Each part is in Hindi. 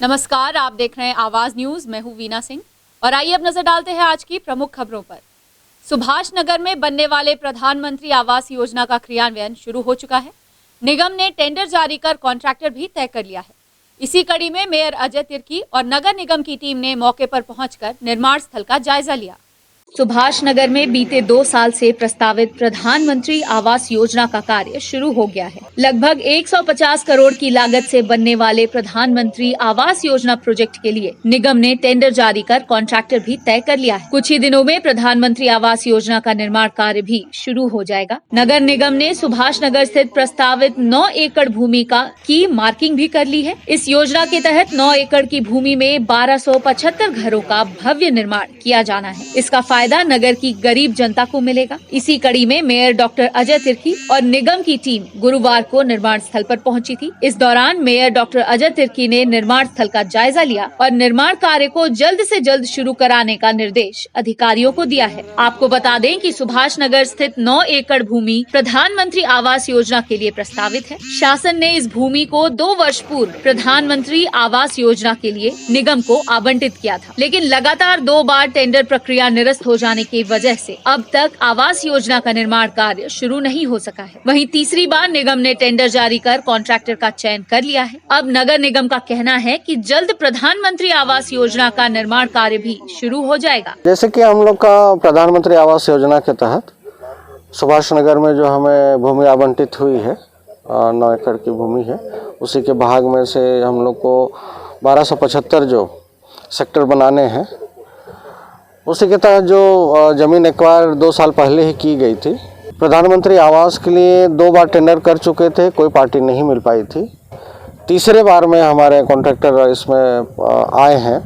नमस्कार, आप देख रहे हैं आवाज न्यूज। मैं हूं वीना सिंह और आइए अब नजर डालते हैं आज की प्रमुख खबरों पर। सुभाष नगर में बनने वाले प्रधानमंत्री आवास योजना का क्रियान्वयन शुरू हो चुका है। निगम ने टेंडर जारी कर कॉन्ट्रैक्टर भी तय कर लिया है। इसी कड़ी में मेयर अजय तिर्की और नगर निगम की टीम ने मौके पर पहुंचकर निर्माण स्थल का जायजा लिया। सुभाष नगर में बीते 2 साल से प्रस्तावित प्रधानमंत्री आवास योजना का कार्य शुरू हो गया है। लगभग 150 करोड़ की लागत से बनने वाले प्रधानमंत्री आवास योजना प्रोजेक्ट के लिए निगम ने टेंडर जारी कर कॉन्ट्रैक्टर भी तय कर लिया है। कुछ ही दिनों में प्रधानमंत्री आवास योजना का निर्माण कार्य भी शुरू हो जाएगा। नगर निगम ने सुभाष नगर स्थित प्रस्तावित 9 एकड़ भूमि की मार्किंग भी कर ली है। इस योजना के तहत 9 एकड़ की भूमि में 1275 घरों का भव्य निर्माण किया जाना है। इसका फायदा नगर की गरीब जनता को मिलेगा। इसी कड़ी में मेयर डॉक्टर अजय तिर्की और निगम की टीम गुरुवार को निर्माण स्थल पर पहुंची थी। इस दौरान मेयर डॉक्टर अजय तिर्की ने निर्माण स्थल का जायजा लिया और निर्माण कार्य को जल्द से जल्द शुरू कराने का निर्देश अधिकारियों को दिया है। आपको बता दें कि सुभाष नगर स्थित 9 एकड़ भूमि प्रधानमंत्री आवास योजना के लिए प्रस्तावित है। शासन ने इस भूमि को 2 वर्ष पूर्व प्रधानमंत्री आवास योजना के लिए निगम को आवंटित किया था, लेकिन लगातार 2 बार टेंडर प्रक्रिया निरस्त हो जाने की वजह से अब तक आवास योजना का निर्माण कार्य शुरू नहीं हो सका है। वहीं तीसरी बार निगम ने टेंडर जारी कर कॉन्ट्रैक्टर का चयन कर लिया है। अब नगर निगम का कहना है कि जल्द प्रधानमंत्री आवास योजना का निर्माण कार्य भी शुरू हो जाएगा। जैसे कि हम लोग का प्रधानमंत्री आवास योजना के तहत सुभाष नगर में जो हमें भूमि आवंटित हुई है 9 एकड़ की भूमि है, उसी के भाग में से हम लोग को 1275 जो सेक्टर बनाने हैं, उसी के तहत जो ज़मीन एक्वायर 2 साल पहले ही की गई थी। प्रधानमंत्री आवास के लिए 2 बार टेंडर कर चुके थे, कोई पार्टी नहीं मिल पाई थी। तीसरे बार में हमारे कॉन्ट्रैक्टर इसमें आए हैं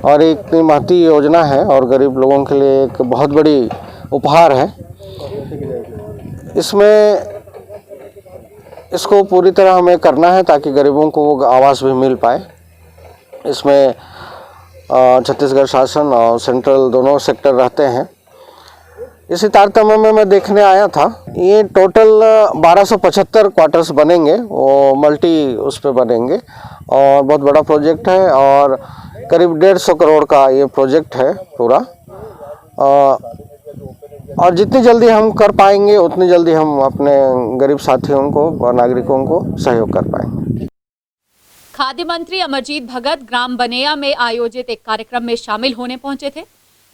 और एक इतनी महती योजना है और गरीब लोगों के लिए एक बहुत बड़ी उपहार है। इसको पूरी तरह हमें करना है ताकि गरीबों को आवास भी मिल पाए। इसमें छत्तीसगढ़ शासन और सेंट्रल दोनों सेक्टर रहते हैं। इसी तारतम्य में मैं देखने आया था। ये टोटल 1275 क्वार्टर्स बनेंगे, वो मल्टी उस पे बनेंगे और बहुत बड़ा प्रोजेक्ट है और करीब 150 करोड़ का ये प्रोजेक्ट है पूरा। और जितनी जल्दी हम कर पाएंगे उतनी जल्दी हम अपने गरीब साथियों को और नागरिकों को सहयोग कर पाएंगे। खाद्य मंत्री अमरजीत भगत ग्राम बनेया में आयोजित एक कार्यक्रम में शामिल होने पहुंचे थे।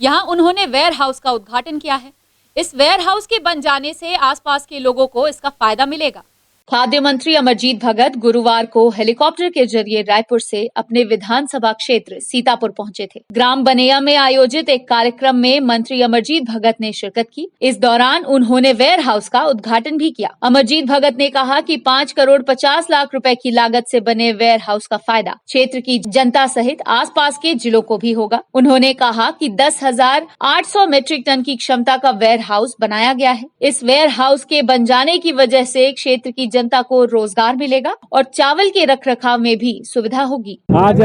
यहां उन्होंने वेयर हाउस का उद्घाटन किया है। इस वेयर हाउस के बन जाने से आसपास के लोगों को इसका फायदा मिलेगा। खाद्य मंत्री अमरजीत भगत गुरुवार को हेलीकॉप्टर के जरिए रायपुर से अपने विधानसभा क्षेत्र सीतापुर पहुंचे थे। ग्राम बनेया में आयोजित एक कार्यक्रम में मंत्री अमरजीत भगत ने शिरकत की। इस दौरान उन्होंने वेयर हाउस का उद्घाटन भी किया। अमरजीत भगत ने कहा कि 5 करोड़ 50 लाख रुपए की लागत से बने वेयर हाउस का फायदा क्षेत्र की जनता सहित आसपास के जिलों को भी होगा। उन्होंने कहा कि 10,800 मीट्रिक टन की क्षमता का वेयर हाउस बनाया गया है। इस वेयर हाउस के बन जाने की वजह से क्षेत्र की जनता को रोजगार मिलेगा और चावल के रखरखाव में भी सुविधा होगी। आज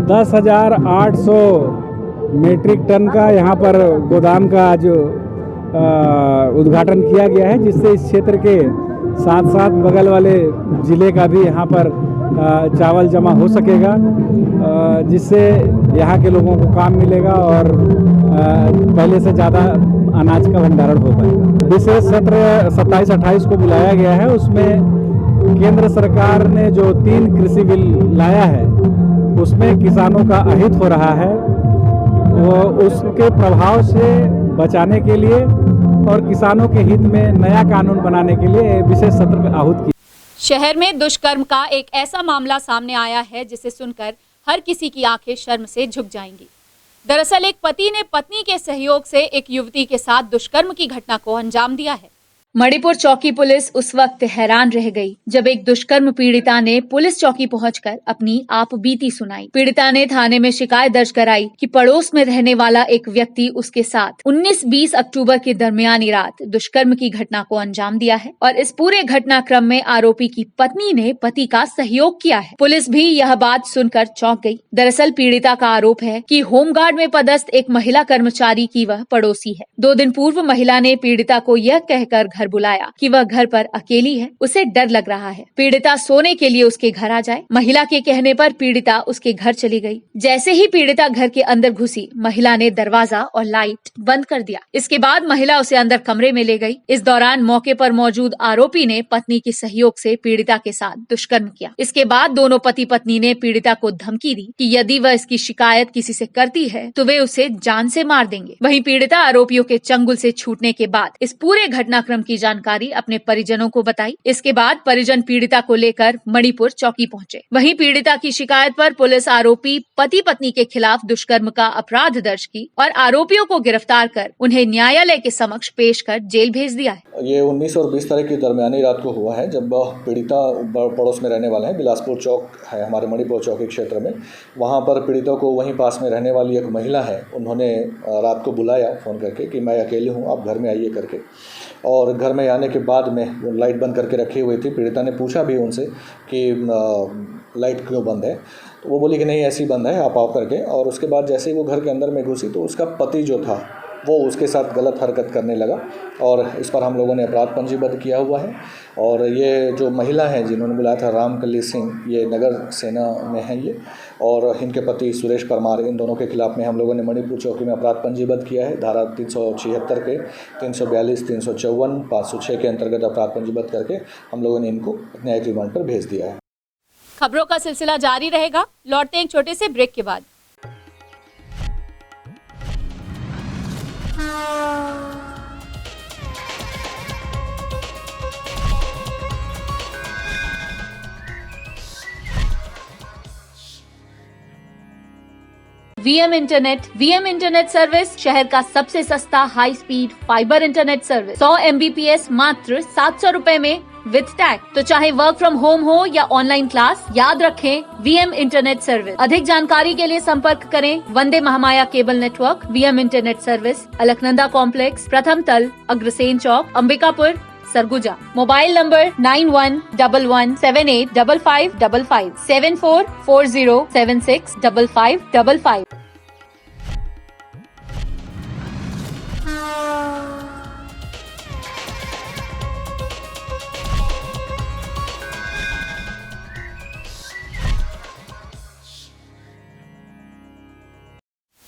10,800 मीट्रिक टन का यहाँ पर गोदाम का आज उद्घाटन किया गया है, जिससे इस क्षेत्र के साथ साथ बगल वाले जिले का भी यहाँ पर चावल जमा हो सकेगा, जिससे यहाँ के लोगों को काम मिलेगा और पहले से ज़्यादा अनाज का भंडारण हो पाएगा। विशेष सत्र 27-28 को बुलाया गया है। उसमें केंद्र सरकार ने जो 3 कृषि बिल लाया है, उसमें किसानों का अहित हो रहा है। वो उसके प्रभाव से बचाने के लिए और किसानों के हित में नया कानून बनाने के लिए विशेष सत्र आहूत किया। शहर में दुष्कर्म का एक ऐसा मामला सामने आया है जिसे सुनकर हर किसी की आंखें शर्म से झुक जाएंगी। दरअसल एक पति ने पत्नी के सहयोग से एक युवती के साथ दुष्कर्म की घटना को अंजाम दिया है। मणिपुर चौकी पुलिस उस वक्त हैरान रह गई जब एक दुष्कर्म पीड़िता ने पुलिस चौकी पहुंचकर अपनी आप बीती सुनाई। पीड़िता ने थाने में शिकायत दर्ज कराई कि पड़ोस में रहने वाला एक व्यक्ति उसके साथ 19-20 अक्टूबर के दरमियानी रात दुष्कर्म की घटना को अंजाम दिया है और इस पूरे घटनाक्रम में आरोपी की पत्नी ने पति का सहयोग किया है। पुलिस भी यह बात सुनकर चौंक गई। दरअसल पीड़िता का आरोप है कि होमगार्ड में पदस्थ एक महिला कर्मचारी की वह पड़ोसी है। 2 दिन पूर्व महिला ने पीड़िता को यह कहकर घर बुलाया कि वह घर पर अकेली है, उसे डर लग रहा है। पीड़िता सोने के लिए उसके घर आ जाए। महिला के कहने पर पीड़िता उसके घर चली गई। जैसे ही पीड़िता घर के अंदर घुसी, महिला ने दरवाजा और लाइट बंद कर दिया। इसके बाद महिला उसे अंदर कमरे में ले गई। इस दौरान मौके पर मौजूद आरोपी ने पत्नी के सहयोग से पीड़िता के साथ दुष्कर्म किया। इसके बाद दोनों पति पत्नी ने पीड़िता को धमकी दी कि यदि वह इसकी शिकायत किसी से करती है तो वे उसे जान से मार देंगे। वहीं पीड़िता आरोपियों के चंगुल से छूटने के बाद इस पूरे घटनाक्रम की जानकारी अपने परिजनों को बताई। इसके बाद परिजन पीड़िता को लेकर मणिपुर चौकी पहुंचे। वहीं पीड़िता की शिकायत पर पुलिस आरोपी पति पत्नी के खिलाफ दुष्कर्म का अपराध दर्ज की और आरोपियों को गिरफ्तार कर उन्हें न्यायालय के समक्ष पेश कर जेल भेज दिया है। ये 19 और 20 तारीख की दरमियानी रात को हुआ है, जब पीड़िता पड़ोस में रहने वाले हैं, बिलासपुर चौक है हमारे मणिपुर चौकी क्षेत्र में। वहाँ पर पीड़िता को वहीं पास में रहने वाली एक महिला है, उन्होंने रात को बुलाया फ़ोन करके कि मैं अकेली हूँ, आप घर में आइए करके। और घर में आने के बाद में वो लाइट बंद करके रखी हुई थी। पीड़िता ने पूछा भी उनसे कि लाइट क्यों बंद है, तो वो बोली कि नहीं ऐसी बंद है, आप आओ करके। और उसके बाद जैसे ही वो घर के अंदर में घुसी तो उसका पति जो था वो उसके साथ गलत हरकत करने लगा और इस पर हम लोगों ने अपराध पंजीबद्ध किया हुआ है। और ये जो महिला है जिन्होंने बुलाया था रामकली सिंह, ये नगर सेना में है ये, और इनके पति सुरेश परमार, इन दोनों के खिलाफ में हम लोगों ने मणिपुर चौकी में अपराध पंजीबद्ध किया है। धारा 376 के 342, 354, 506 के अंतर्गत अपराध पंजीबद्ध करके हम लोगों ने इनको न्यायिक रिमांड पर भेज दिया है। खबरों का सिलसिला जारी रहेगा। लौटते हैं एक छोटे से ब्रेक के बाद। वीएम इंटरनेट सर्विस शहर का सबसे सस्ता high speed fibre internet service. 100 MBPS मात्र 700 रुपए में विद टैग। तो चाहे वर्क फ्रॉम होम हो या ऑनलाइन क्लास, याद रखें वीएम इंटरनेट सर्विस। अधिक जानकारी के लिए संपर्क करें Vande Mahamaya cable network, VM internet service, Alaknanda complex, प्रथम तल, Agrasen Chowk, Ambikapur, Surguja. Mobile number 9111785555, 7440765555।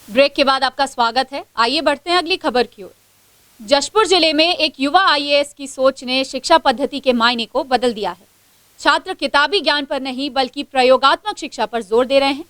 Break के बाद आपका स्वागत है। आइए बढ़ते हैं अगली खबर की ओर। जशपुर जिले में एक युवा आईएएस की सोच ने शिक्षा पद्धति के मायने को बदल दिया है। छात्र किताबी ज्ञान पर नहीं बल्कि प्रयोगात्मक शिक्षा पर जोर दे रहे हैं।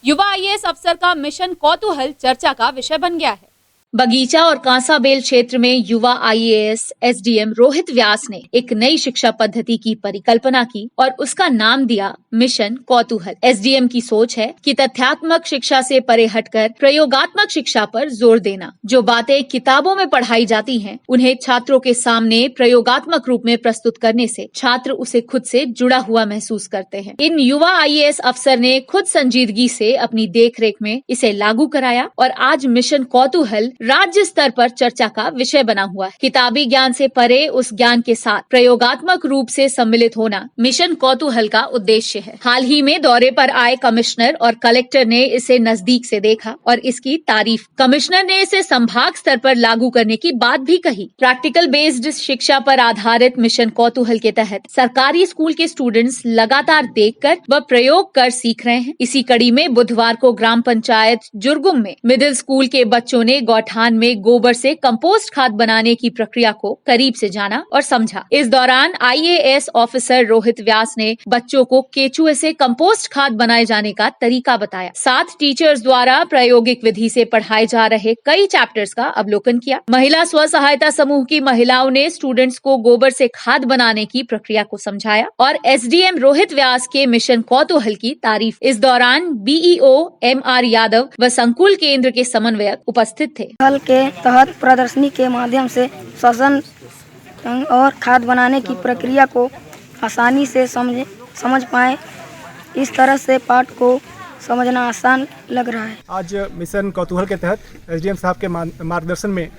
युवा आईएएस अफसर का मिशन कौतूहल चर्चा का विषय बन गया है। बगीचा और कांसाबेल क्षेत्र में युवा आईएएस एसडीएम रोहित व्यास ने एक नई शिक्षा पद्धति की परिकल्पना की और उसका नाम दिया मिशन कौतूहल। एसडीएम की सोच है कि तथ्यात्मक शिक्षा से परे हटकर प्रयोगात्मक शिक्षा पर जोर देना। जो बातें किताबों में पढ़ाई जाती हैं, उन्हें छात्रों के सामने प्रयोगात्मक रूप में प्रस्तुत करने से छात्र उसे खुद से जुड़ा हुआ महसूस करते हैं। इन युवा आईएएस अफसर ने खुद संजीदगी से अपनी देखरेख में इसे लागू कराया और आज मिशन कौतूहल राज्य स्तर पर चर्चा का विषय बना हुआ है। किताबी ज्ञान से परे उस ज्ञान के साथ प्रयोगात्मक रूप से सम्मिलित होना मिशन कौतूहल का उद्देश्य है। हाल ही में दौरे पर आए कमिश्नर और कलेक्टर ने इसे नजदीक से देखा और इसकी तारीफ। कमिश्नर ने इसे संभाग स्तर पर लागू करने की बात भी कही। प्रैक्टिकल बेस्ड शिक्षा पर आधारित मिशन कौतूहल के तहत सरकारी स्कूल के स्टूडेंट्स लगातार देखकर व प्रयोग कर सीख रहे हैं। इसी कड़ी में बुधवार को ग्राम पंचायत जुरगुम में मिडिल स्कूल के बच्चों ने गौठान में गोबर से कंपोस्ट खाद बनाने की प्रक्रिया को करीब से जाना और समझा। इस दौरान आईएएस ऑफिसर रोहित व्यास ने बच्चों को केचुए से कंपोस्ट खाद बनाए जाने का तरीका बताया। साथ टीचर्स द्वारा प्रायोगिक विधि से पढ़ाए जा रहे कई चैप्टर्स का अवलोकन किया। महिला स्व सहायता समूह की महिलाओं ने स्टूडेंट्स को गोबर से खाद बनाने की प्रक्रिया को समझाया और एसडीएम रोहित व्यास के मिशन कौतूहल की तारीफ। इस दौरान बीईओ एमआर यादव व संकुल केंद्र के समन्वयक उपस्थित थे। के तहत प्रदर्शनी के माध्यम से श्वसन और खाद बनाने की प्रक्रिया को आसानी से समझ पाएं, इस तरह से पाठ को समझना आसान लग रहा है। आज मिशन कौतूहल के तहत एसडीएम साहब के मार्गदर्शन में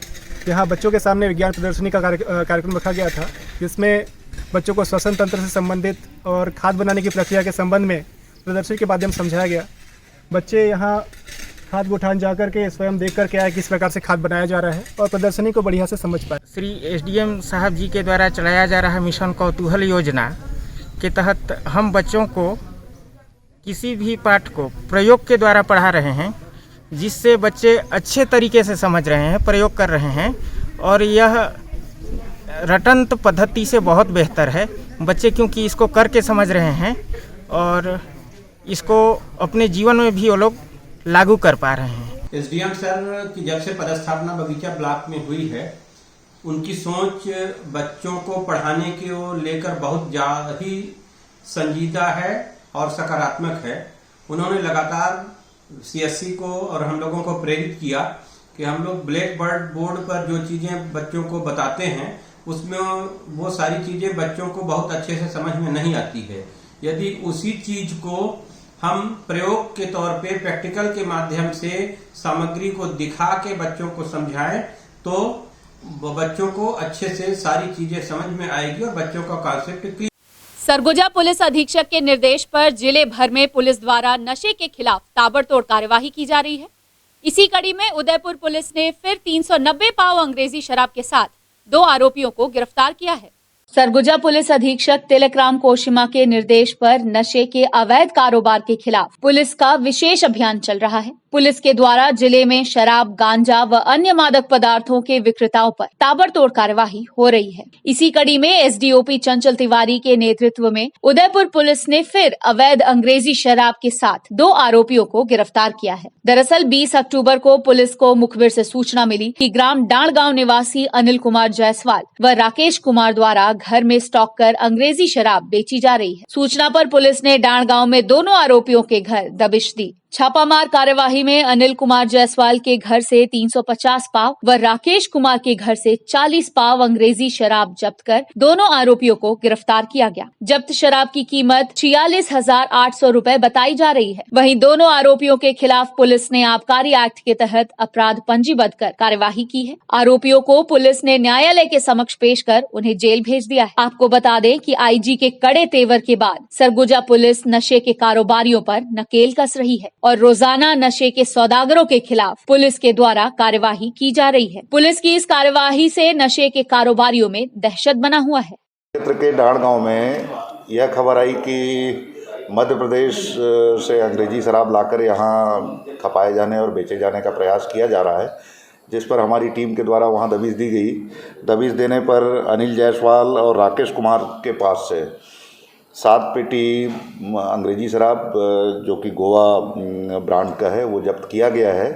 यहाँ बच्चों के सामने विज्ञान प्रदर्शनी का कार्यक्रम रखा गया था, जिसमें बच्चों को श्वसन तंत्र से संबंधित और खाद बनाने की प्रक्रिया के संबंध में प्रदर्शनी के माध्यम से समझाया गया। बच्चे यहाँ खाद गोठान जा करके स्वयं देख करके आए किस प्रकार से खाद बनाया जा रहा है और प्रदर्शनी को बढ़िया से समझ पाए। श्री एसडीएम साहब जी के द्वारा चलाया जा रहा मिशन कौतूहल योजना के तहत हम बच्चों को किसी भी पाठ को प्रयोग के द्वारा पढ़ा रहे हैं, जिससे बच्चे अच्छे तरीके से समझ रहे हैं, प्रयोग कर रहे हैं और यह रटंत पद्धति से बहुत बेहतर है। बच्चे क्योंकि इसको करके समझ रहे हैं और इसको अपने जीवन में भी वो लोग लागू कर पा रहे हैं। एसडीएम सर की जब से पदस्थापना बगीचा ब्लॉक में हुई है, उनकी सोच बच्चों को पढ़ाने को लेकर बहुत ज़्यादा ही संजीदा है और सकारात्मक है। उन्होंने लगातार सीएससी को और हम लोगों को प्रेरित किया कि हम लोग ब्लैक बोर्ड पर जो चीज़ें बच्चों को बताते हैं उसमें वो सारी चीज़ें बच्चों को बहुत अच्छे से समझ में नहीं आती है। यदि उसी चीज़ को हम प्रयोग के तौर पे प्रैक्टिकल के माध्यम से सामग्री को दिखा के बच्चों को समझाएं तो बच्चों को अच्छे से सारी चीजें समझ में आएगी और बच्चों का कॉन्सेप्ट। सरगुजा पुलिस अधीक्षक के निर्देश पर जिले भर में पुलिस द्वारा नशे के खिलाफ ताबड़तोड़ कार्यवाही की जा रही है। इसी कड़ी में उदयपुर पुलिस ने फिर 390 पाव अंग्रेजी शराब के साथ 2 आरोपियों को गिरफ्तार किया है। सरगुजा पुलिस अधीक्षक तिलकराम कोशिमा के निर्देश पर नशे के अवैध कारोबार के खिलाफ पुलिस का विशेष अभियान चल रहा है। पुलिस के द्वारा जिले में शराब, गांजा व अन्य मादक पदार्थों के विक्रेताओं पर ताबड़तोड़ कार्यवाही हो रही है। इसी कड़ी में एसडीओपी चंचल तिवारी के नेतृत्व में उदयपुर पुलिस ने फिर अवैध अंग्रेजी शराब के साथ 2 आरोपियों को गिरफ्तार किया है। दरअसल 20 अक्टूबर को पुलिस को मुखबिर से सूचना मिली कि ग्राम डांडगांव निवासी अनिल कुमार जायसवाल व राकेश कुमार द्वारा घर में स्टॉक कर अंग्रेजी शराब बेची जा रही है। सूचना पर पुलिस ने डांडगांव में दोनों आरोपियों के घर दबिश दी। छापामार कार्यवाही में अनिल कुमार जायसवाल के घर से 350 पाव व राकेश कुमार के घर से 40 पाव अंग्रेजी शराब जब्त कर दोनों आरोपियों को गिरफ्तार किया गया। जब्त शराब की कीमत 46,800 रुपए बताई जा रही है। वहीं दोनों आरोपियों के खिलाफ पुलिस ने आबकारी एक्ट के तहत अपराध पंजीबद्ध कर कार्यवाही की है। आरोपियों को पुलिस ने न्यायालय के समक्ष पेश कर उन्हें जेल भेज दिया है। आपको बता दें कि आईजी के कड़े तेवर के बाद सरगुजा पुलिस नशे के कारोबारियों पर नकेल कस रही है और रोजाना नशे के सौदागरों के खिलाफ पुलिस के द्वारा कार्यवाही की जा रही है। पुलिस की इस कार्यवाही से नशे के कारोबारियों में दहशत बना हुआ है। क्षेत्र के डांडगांव में यह खबर आई कि मध्य प्रदेश से अंग्रेजी शराब लाकर यहाँ खपाए जाने और बेचे जाने का प्रयास किया जा रहा है, जिस पर हमारी टीम के द्वारा वहाँ दबिश दी गई। दबिश देने पर अनिल जायसवाल और राकेश कुमार के पास से 7 पेटी अंग्रेजी शराब जो कि गोवा ब्रांड का है वो जब्त किया गया है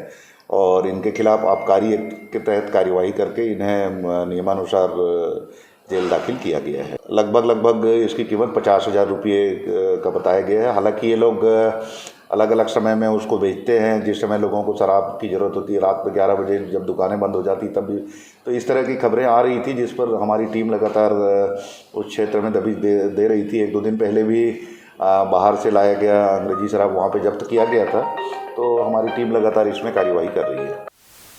और इनके खिलाफ आबकारी एक्ट के तहत कार्यवाही करके इन्हें नियमानुसार जेल दाखिल किया गया है। लगभग इसकी कीमत 50,000 रुपये का बताया गया है। हालांकि ये लोग अलग अलग समय में उसको बेचते हैं। जिस समय लोगों को शराब की ज़रूरत होती है, रात में 11 बजे जब दुकानें बंद हो जाती तब भी, तो इस तरह की खबरें आ रही थी, जिस पर हमारी टीम लगातार उस क्षेत्र में दबिश दे रही थी। 1-2 दिन पहले भी बाहर से लाया गया अंग्रेजी शराब वहाँ पे जब्त किया गया था, तो हमारी टीम लगातार इसमें कार्यवाही कर रही है।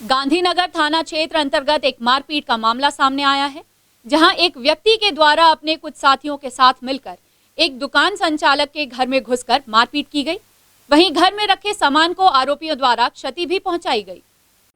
गांधीनगर थाना क्षेत्र अंतर्गत एक मारपीट का मामला सामने आया है, जहां एक व्यक्ति के द्वारा अपने कुछ साथियों के साथ मिलकर एक दुकान संचालक के घर में घुसकर मारपीट की गई। वहीं घर में रखे सामान को आरोपियों द्वारा क्षति भी पहुंचाई गई।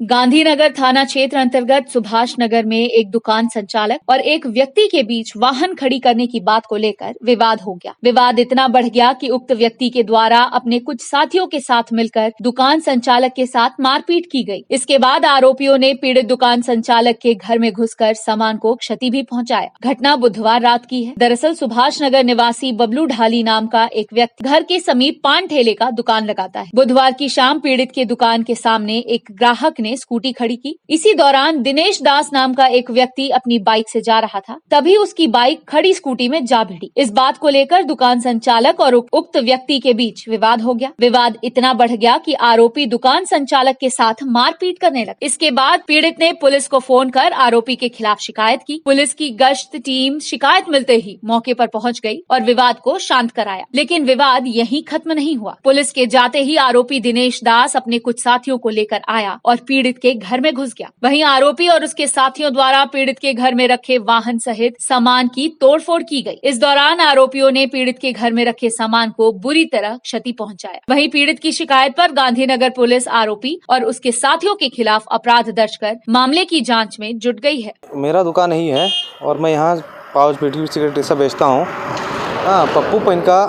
गांधीनगर थाना क्षेत्र अंतर्गत सुभाष नगर में एक दुकान संचालक और एक व्यक्ति के बीच वाहन खड़ी करने की बात को लेकर विवाद हो गया। विवाद इतना बढ़ गया कि उक्त व्यक्ति के द्वारा अपने कुछ साथियों के साथ मिलकर दुकान संचालक के साथ मारपीट की गई। इसके बाद आरोपियों ने पीड़ित दुकान संचालक के घर में घुसकर सामान को क्षति भी पहुंचाया। घटना बुधवार रात की है। दरअसल सुभाष नगर निवासी बबलू ढाली नाम का एक व्यक्ति घर के समीप पान ठेले का दुकान लगाता है। बुधवार की शाम पीड़ित के दुकान के सामने एक ग्राहक ने स्कूटी खड़ी की। इसी दौरान दिनेश दास नाम का एक व्यक्ति अपनी बाइक से जा रहा था, तभी उसकी बाइक खड़ी स्कूटी में जा भिड़ी। इस बात को लेकर दुकान संचालक और उक्त व्यक्ति के बीच विवाद हो गया। विवाद इतना बढ़ गया कि आरोपी दुकान संचालक के साथ मारपीट करने लगे। इसके बाद पीड़ित ने पुलिस को फोन कर आरोपी के खिलाफ शिकायत की। पुलिस की गश्त टीम शिकायत मिलते ही मौके पर पहुंच गई और विवाद को शांत कराया, लेकिन विवाद यहीं खत्म नहीं हुआ। पुलिस के जाते ही आरोपी दिनेश दास अपने कुछ साथियों को लेकर आया और पीड़ित के घर में घुस गया। वहीं आरोपी और उसके साथियों द्वारा पीड़ित के घर में रखे वाहन सहित सामान की तोड़फोड़ की गई। इस दौरान आरोपियों ने पीड़ित के घर में रखे सामान को बुरी तरह क्षति पहुंचाया। वहीं पीड़ित की शिकायत पर गांधीनगर पुलिस आरोपी और उसके साथियों के खिलाफ अपराध दर्ज कर मामले की जाँच में जुट गई है। मेरा दुकान यही है और मैं यहाँ पाउच पेटी सिगरेट सब बेचता हूँ। हाँ, पप्पू पेन का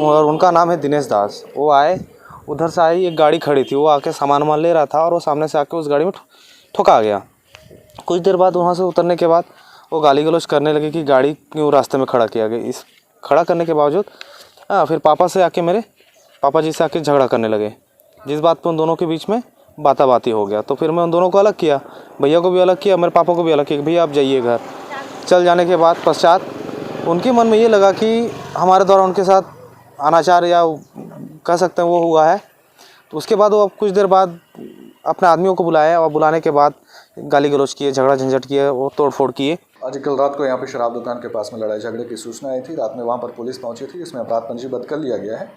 और उनका नाम है दिनेश दास। वो आए, उधर से आई, एक गाड़ी खड़ी थी, वो आके सामान ले रहा था और वो सामने से आके उस गाड़ी में ठुका गया। कुछ देर बाद वहाँ से उतरने के बाद वो गाली गलौज करने लगे कि गाड़ी क्यों रास्ते में खड़ा किया गया। इस खड़ा करने के बावजूद फिर मेरे पापा जी से आके झगड़ा करने लगे, जिस बात पर उन दोनों के बीच में बाताबाती हो गया। तो फिर मैं उन दोनों को अलग किया, भैया को भी अलग किया, मेरे पापा को भी अलग किया कि भैया आप जाइए घर। चल जाने के बाद पश्चात उनके मन में ये लगा कि हमारे द्वारा उनके साथ अनाचार या कह सकते हैं वो हुआ है। तो उसके बाद वो कुछ देर बाद अपने आदमियों को बुलाया और बुलाने के बाद गाली गलौज किए, झगड़ा झंझट किए और तोड़फोड़ किए। आज कल रात को यहाँ पे शराब दुकान के पास में लड़ाई झगड़े की सूचना आई थी। रात में वहाँ पर पुलिस पहुँची थी, इसमें अपराध पंजीबद्ध कर लिया गया है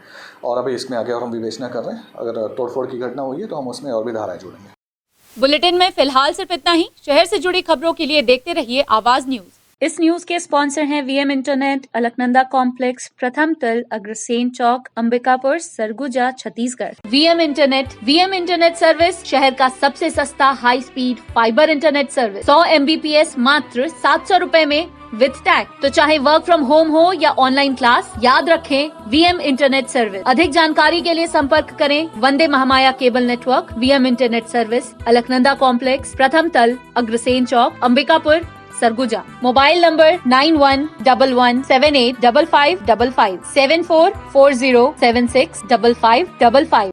और अभी इसमें आगे और हम विवेचना कर रहे हैं। अगर तोड़फोड़ की घटना हुई है तो हम उसमें और भी धाराएं जोड़ेंगे। बुलेटिन में फिलहाल सिर्फ इतना ही। शहर से जुड़ी खबरों के लिए देखते रहिए आवाज न्यूज। इस न्यूज के स्पॉन्सर हैं वीएम इंटरनेट, अलकनंदा कॉम्प्लेक्स, प्रथम तल, Agrasen Chowk, Ambikapur, Surguja, Chhattisgarh. VM internet service शहर का सबसे सस्ता high speed fibre internet service. 100 MBPS मात्र 700 रुपए में विद टैग। तो चाहे वर्क फ्रॉम होम हो या ऑनलाइन क्लास, याद रखें वीएम इंटरनेट सर्विस। अधिक जानकारी के लिए संपर्क करें Vande Mahamaya cable network, VM internet service, Alaknanda complex, प्रथम तल, अग्रसेन चौक, अंबिकापुर, सरगुजा। Mobile number 9111785555 7440765555।